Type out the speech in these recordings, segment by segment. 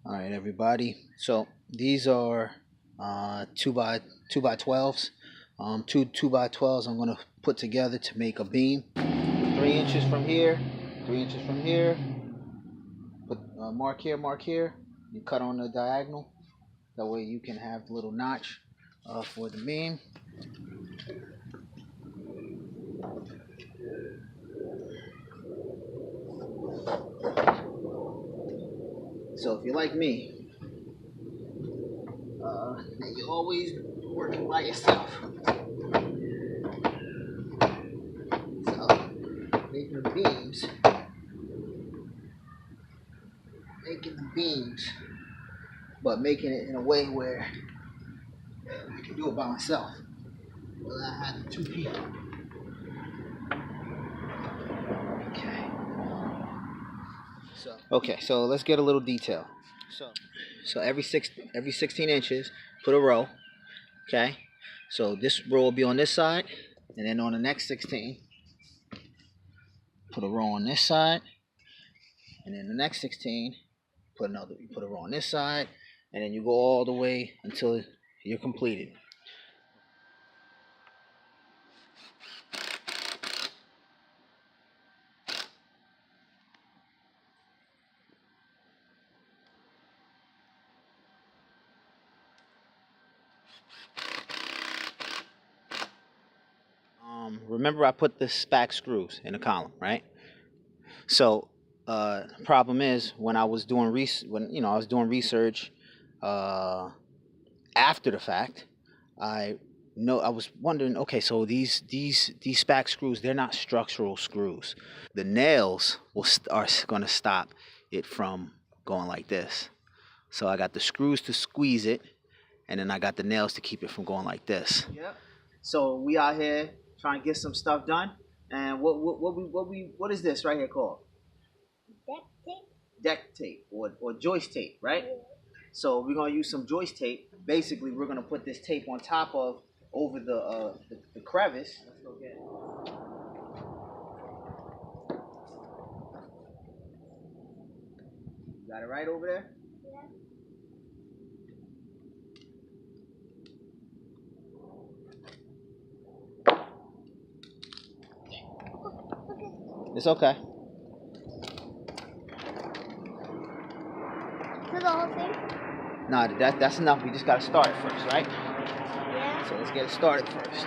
All right, everybody. So these are 2x12s. Two 2x12s I'm gonna put together to make a beam. 3 inches from here, 3 inches from here. Put mark here, mark here. You cut on the diagonal. That way you can have the little notch for the beam. So if you're like me, and you're always working by yourself, so making the beams, but making it in a way where I can do it by myself without having two people. Okay, so let's get a little detail. So every 16 inches, put a row. Okay, so this row will be on this side, and then on the next 16, put a row on this side, and then the next 16, put a row on this side, and then you go all the way until you're completed. Remember I put the spack screws in the column, right? So the problem is when I was doing research after the fact, I was wondering, okay, so these spack screws, they're not structural screws. The nails are going to stop it from going like this. So I got the screws to squeeze it, and then I got the nails to keep it from going like this. Yep. So we out here trying to get some stuff done. And what is this right here called? Deck tape. Deck tape or joist tape, right? Yeah. So we're gonna use some joist tape. Basically, we're gonna put this tape on top of over the crevice. Let's go get it. You got it right over there? Yeah. It's okay. So the whole thing? Nah, that's enough. We just gotta start it first, right? Yeah. So let's get it started first.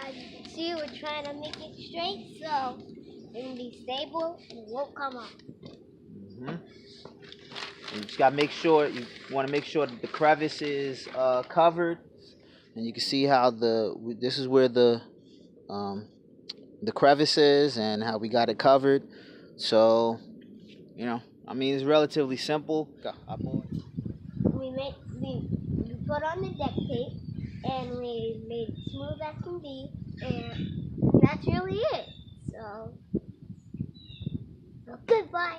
As you can see, we're trying to make it straight, so it will be stable and it won't come up. You just gotta make sure, you want to make sure that the crevice is covered, and you can see how this is where the crevice is and how we got it covered. So I mean, it's relatively simple. We put on the deck tape and we made it smooth as can be, and that's really it. So goodbye.